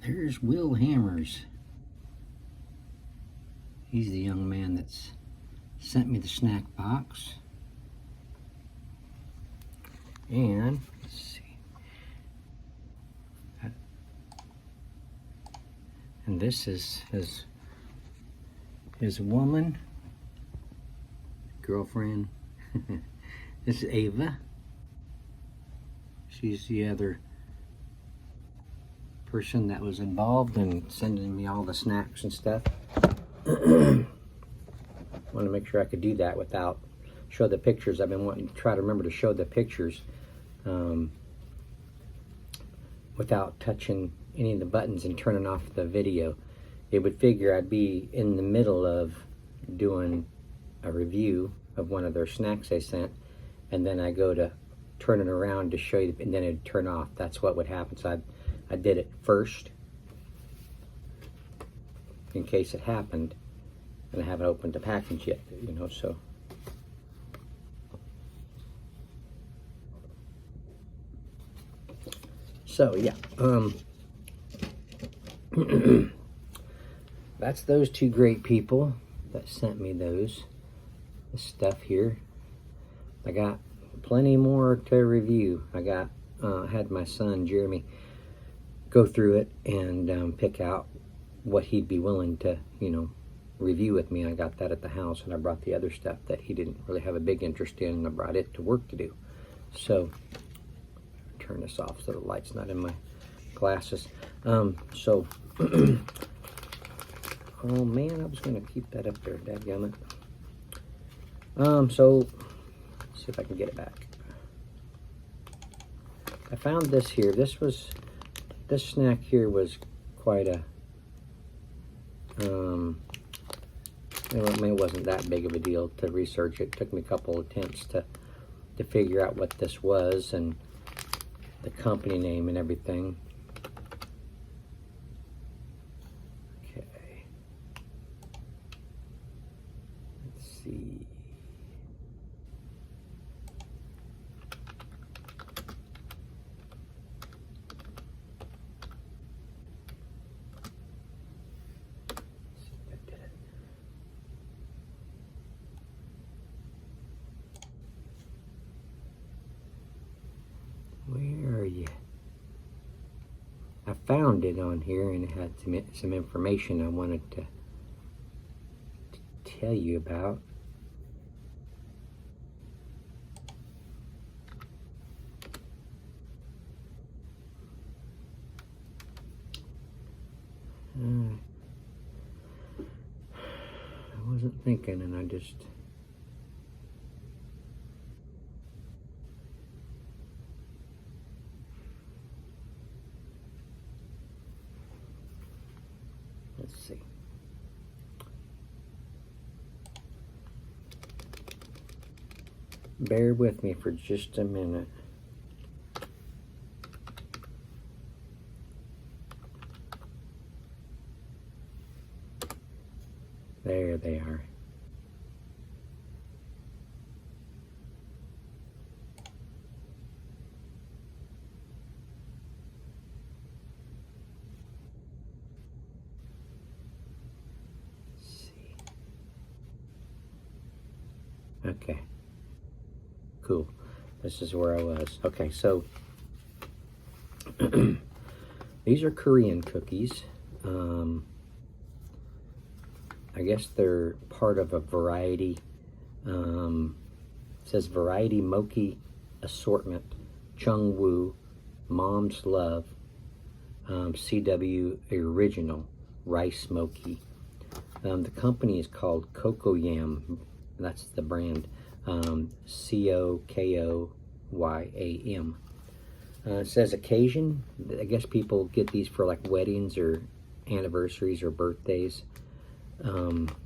There's Will Hammers. He's the young man that's sent me the snack box. And let's see. And this is his woman, girlfriend. This is Ava. She's the other person that was involved in sending me all the snacks and stuff. Want to make sure I could do that without show the pictures. I've been wanting to try to remember to show the pictures without touching any of the buttons and turning off the video. It would figure I'd be in the middle of doing a review of one of their snacks they sent, and then I go to turn it around to show you, and then it'd turn off. That's what would happen. So I did it first in case it happened, and I haven't opened the package yet, you know, so. So yeah, that's those two great people that sent me this stuff here. I got plenty more to review. I got had my son Jeremy go through it and pick out what he'd be willing to, you know, review with me. I got that at the house, and I brought the other stuff that he didn't really have a big interest in, and I brought it to work to do. So turn this off so the light's not in my glasses. Oh man, I was gonna keep that up there, dadgummit. So let's see if I can get it back. I found this here. This snack here was quite a it wasn't that big of a deal to research. It took me a couple attempts to figure out what this was and the company name and everything. Okay. Let's see. Where are you? I found it on here, and it had some information I wanted to tell you about. I wasn't thinking, and I just... Let's see. Bear with me for just a minute. There they are. Okay, cool. This is where I was. Okay, so these are Korean cookies. I guess they're part of a variety. It says variety Mochi assortment, Chungwoo, Mom's Love, CW original rice Mochi. The company is called Cokoyam. That's the brand, Cokoyam. It says occasion. I guess people get these for like weddings or anniversaries or birthdays. I'm gonna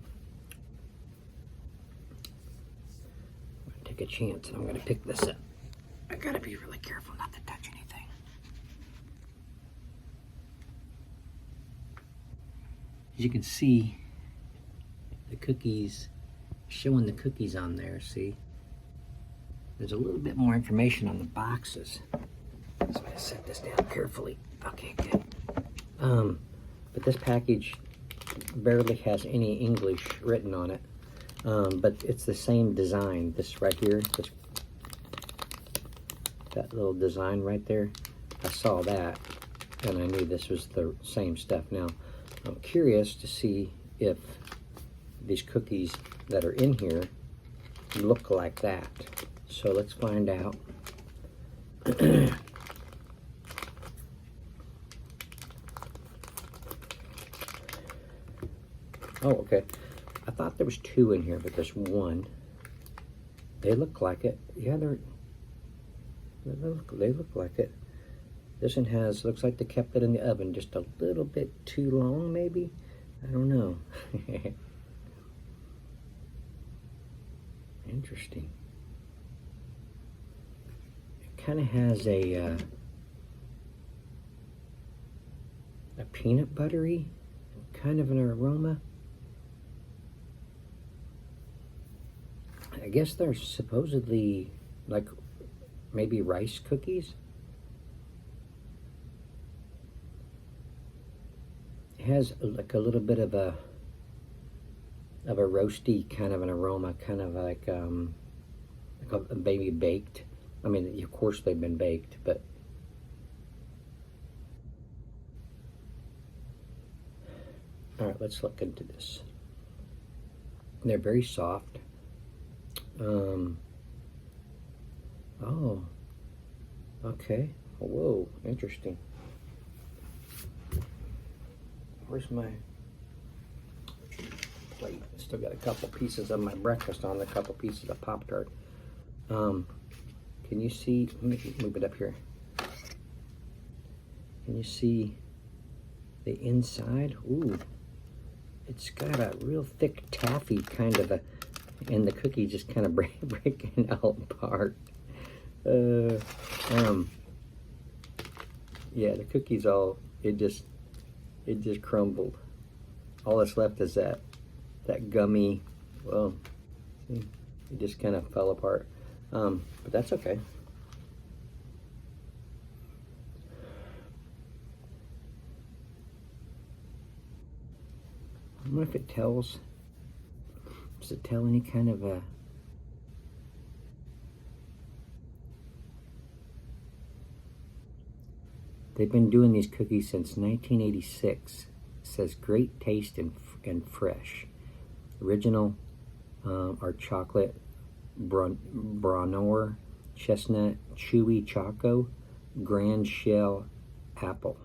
take a chance and I'm gonna pick this up. I gotta be really careful not to touch anything. As you can see, the cookies, showing the cookies on there, see? There's a little bit more information on the boxes. So I'm gonna set this down carefully. Okay, good. But this package barely has any English written on it. But it's the same design. This right here, that little design right there, I saw that and I knew this was the same stuff. Now, I'm curious to see if these cookies that are in here look like that. So let's find out. Oh, okay. I thought there was 2 in here, but there's 1. They look like it. Yeah, they look like it. This one looks like they kept it in the oven just a little bit too long, maybe? I don't know. Interesting. It kind of has a peanut buttery kind of an aroma. I guess they're supposedly like maybe rice cookies. It has like a little bit of a roasty kind of an aroma, kind of like a baby baked. I mean, of course they've been baked, but all right, let's look into this. They're very soft. Oh, okay. Whoa, interesting. Where's my plate? Still got a couple pieces of my breakfast on, a couple pieces of Pop-Tart. Can you see, let me move it up here. Can you see the inside? Ooh, it's got a real thick taffy kind of and the cookie just kind of breaking out apart. Yeah, the cookie's all, it just crumbled. All that's left is that gummy, well, see, it just kind of fell apart. But that's okay. I wonder if it tells, does it tell any kind of a, they've been doing these cookies since 1986. It says great taste and fresh. Original are chocolate, bronor, chestnut, chewy choco, grand shell, apple.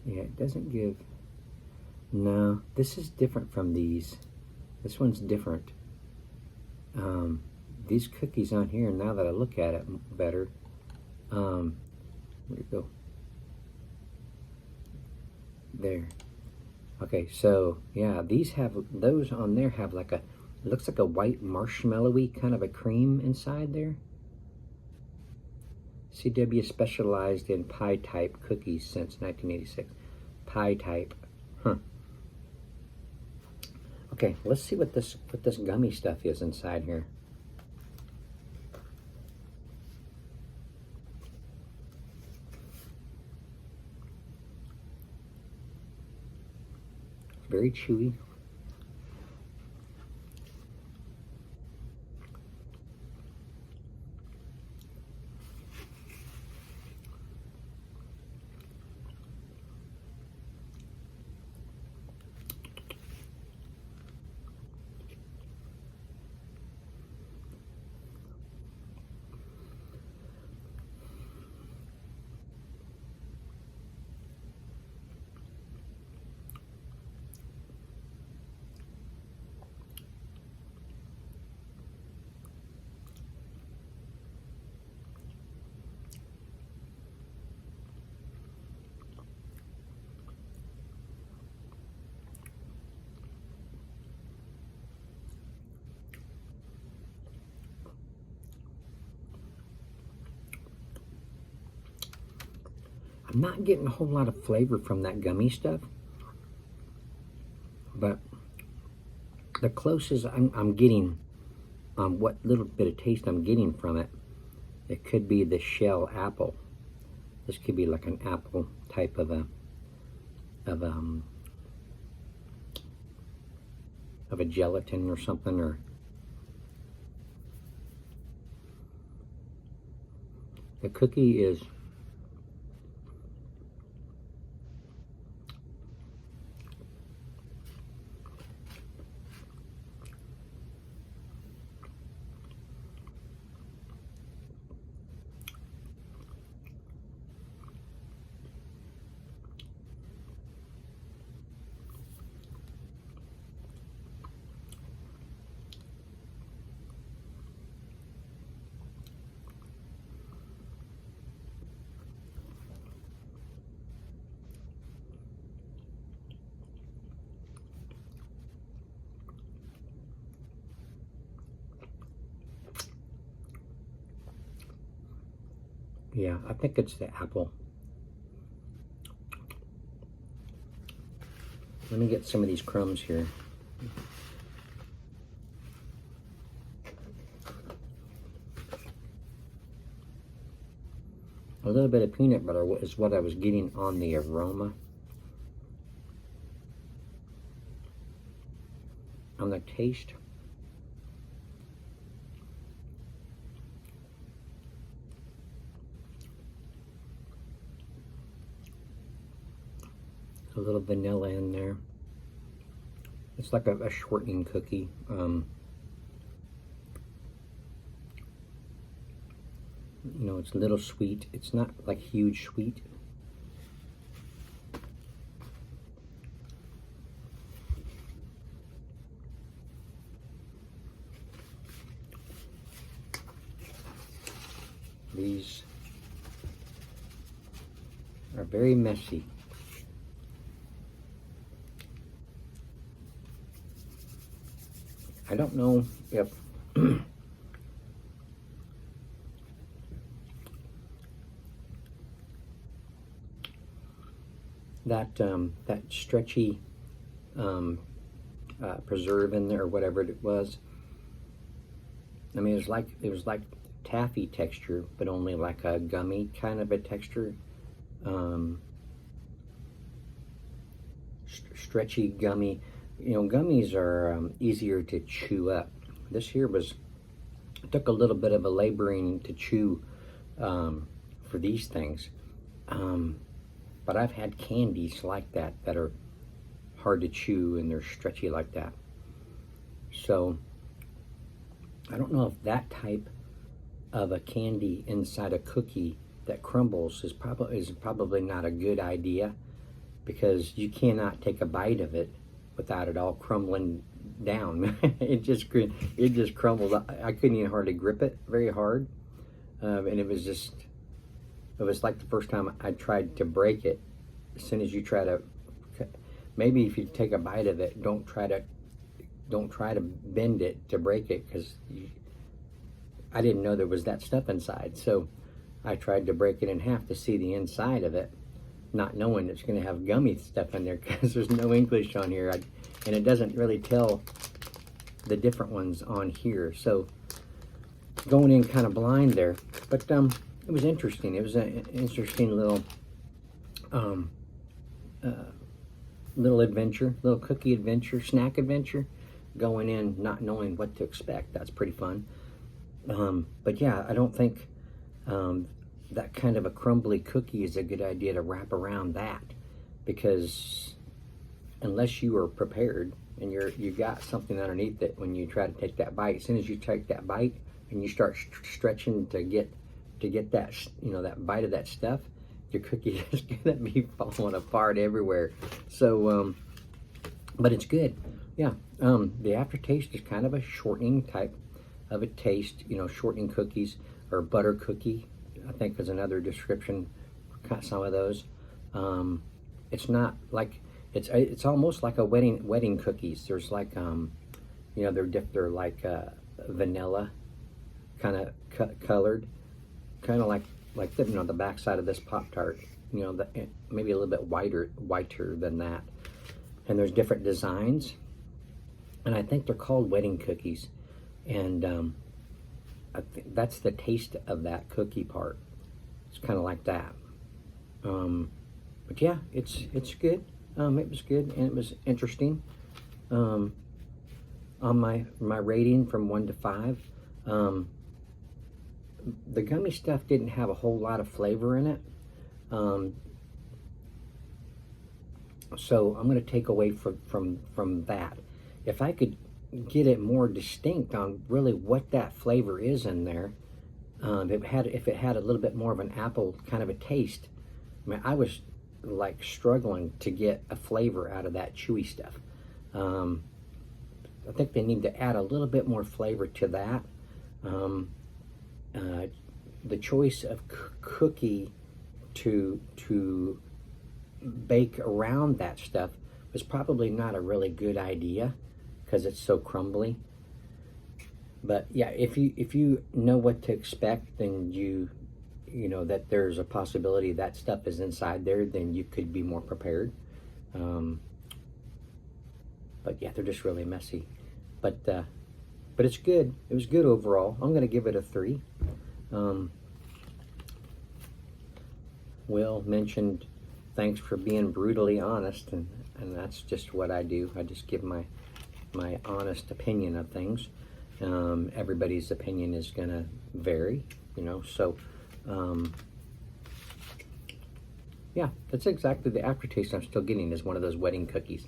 Yeah, it doesn't give, no, this is different from these. This one's different. These cookies on here, now that I look at it better, where'd it go? There. Okay, so yeah, those on there have like it looks like a white marshmallowy kind of a cream inside there. CW specialized in pie type cookies since 1986. Pie type, huh? Okay, let's see what this gummy stuff is inside here. It's very chewy. I'm not getting a whole lot of flavor from that gummy stuff, but the closest I'm getting, what little bit of taste I'm getting from it, it could be the shell apple. This could be like an apple type of a gelatin or something, or the cookie is yeah, I think it's the apple. Let me get some of these crumbs here. A little bit of peanut butter is what I was getting on the aroma. On the taste, a little vanilla in there. It's like a shortening cookie. You know, it's a little sweet. It's not like huge sweet. These are very messy. I don't know if that stretchy preserve in there, or whatever it was. I mean, it was like taffy texture, but only like a gummy kind of a texture. Stretchy gummy. You know, gummies are easier to chew up. This here took a little bit of a laboring to chew for these things. But I've had candies like that are hard to chew and they're stretchy like that. So I don't know if that type of a candy inside a cookie that crumbles is probably not a good idea, because you cannot take a bite of it without it all crumbling down. it just crumbled. I couldn't even hardly grip it very hard, and it was like the first time I tried to break it. As soon as you try to, maybe if you take a bite of it, don't try to bend it to break it, because I didn't know there was that stuff inside. So I tried to break it in half to see the inside of it, not knowing it's going to have gummy stuff in there, because there's no English on here, and it doesn't really tell the different ones on here. So going in kind of blind there, but it was interesting. It was an interesting little little adventure, little cookie adventure, snack adventure, going in not knowing what to expect. That's pretty fun. But yeah, I don't think that kind of a crumbly cookie is a good idea to wrap around that, because unless you are prepared and you got something underneath it when you try to take that bite, as soon as you take that bite and you start stretching to get that, you know, that bite of that stuff, your cookie is gonna be falling apart everywhere. So but it's good. Yeah, the aftertaste is kind of a shortening type of a taste. You know, shortening cookies, or butter cookie, I think is another description for some of those. It's not like, it's almost like a wedding cookies. There's like you know, they're like vanilla kind of colored, kind of like the, you know, the backside of this Pop-Tart you know, maybe a little bit whiter than that. And there's different designs, and I think they're called wedding cookies. And I think that's the taste of that cookie part. It's kind of like that. But yeah, it's good. It was good, and it was interesting. On my rating from 1 to 5, the gummy stuff didn't have a whole lot of flavor in it. So I'm going to take away from that. If I could get it more distinct on really what that flavor is in there, if it had a little bit more of an apple kind of a taste. I mean, I was like struggling to get a flavor out of that chewy stuff. I think they need to add a little bit more flavor to that. The choice of cookie to bake around that stuff was probably not a really good idea because it's so crumbly. But yeah, if you know what to expect, then you know that there's a possibility that stuff is inside there, then you could be more prepared. But yeah, they're just really messy. But it's good. It was good overall. I'm gonna give it a 3. Will mentioned thanks for being brutally honest, and that's just what I do. I just give my honest opinion of things. Everybody's opinion is gonna vary, you know, so yeah, that's exactly the aftertaste I'm still getting, is one of those wedding cookies.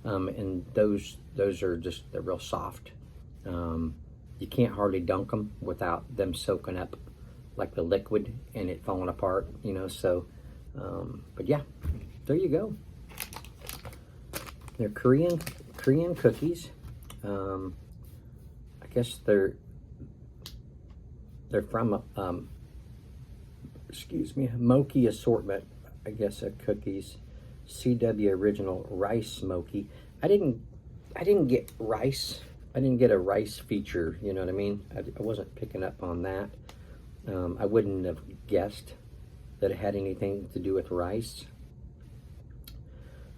And those are just, they're real soft. You can't hardly dunk them without them soaking up like the liquid and it falling apart, you know. So but yeah, there you go. They're Korean cookies. I guess they're from excuse me, Mochi assortment, I guess, of cookies. CW original rice smoky. I didn't get rice. I didn't get a rice feature, you know what I mean? I wasn't picking up on that. I wouldn't have guessed that it had anything to do with rice.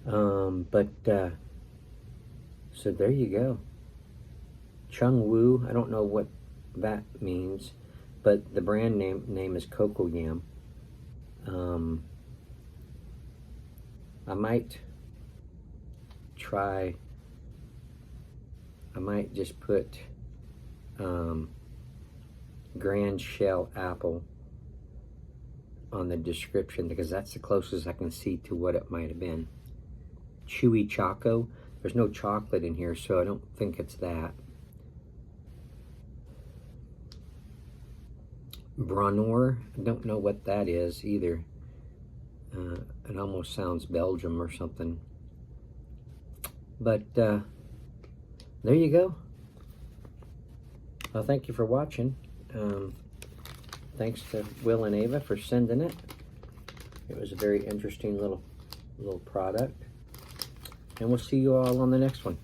But so there you go. Chung Woo, I don't know what that means, but the brand name is Cokoyam. I might just put Grand Shell Apple on the description, because that's the closest I can see to what it might have been. Chewy Choco. There's no chocolate in here, so I don't think it's that. Bronor, I don't know what that is either. It almost sounds Belgium or something. But there you go. Well, thank you for watching. Thanks to Will and Ava for sending it. It was a very interesting little product. And we'll see you all on the next one.